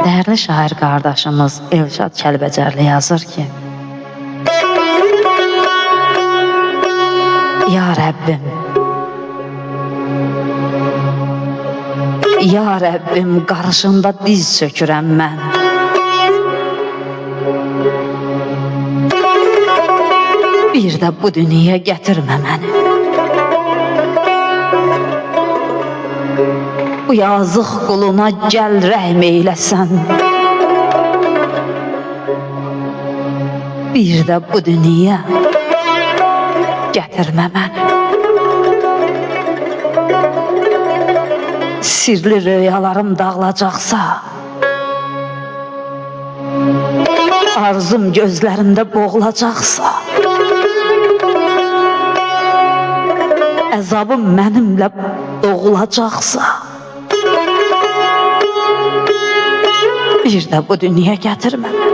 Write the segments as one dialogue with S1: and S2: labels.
S1: Değerli şair kardeşimiz Elşad Kəlbəcərli yazır ki: Ya Rəbbim, Ya Rəbbim, qarşında diz sökürəm mən. Bir də bu dünyaya gətirmə məni. Bu yazıq quluna gəl rəhm eyləsən. Bir də bu dünyaya gətirmə məni. Sirli rüyalarım dağılacaqsa, arzum gözlərimdə boğulacaqsa, əzabım mənimlə doğulacaqsa, bir də bu dünyaya gətirmə məni.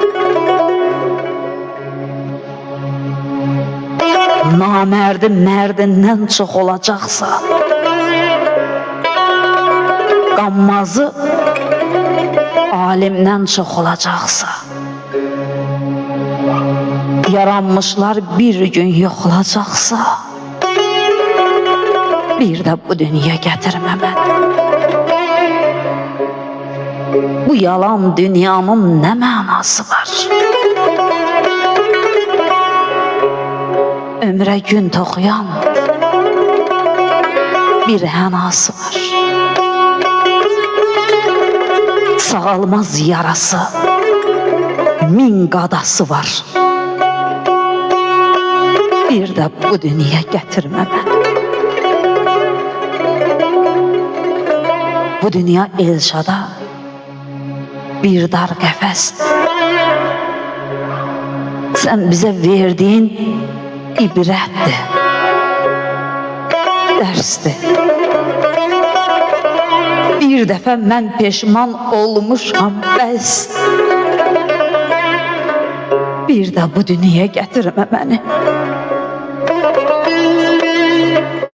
S1: Namərdim mərdindən çox olacaqsa, qanmazı alimdən çox olacaqsa, yaranmışlar bir gün yox olacaqsa, bir də bu dünyaya gətirmə məni. Bu yalan dünyanın nə mənası var? Ömrə gün toxuyan bir hənası var. Sağalmaz yarası, min qadası var. Bir də bu dünyaya gətirmə məni. Bu dünya Elşada bir dar qəfəsdir. Sən bizə verdiyin ibrətdir, dərsdir. Bir dəfə mən peşman olmuşam, bəs. Bir də bu dünyaya gətirmə məni.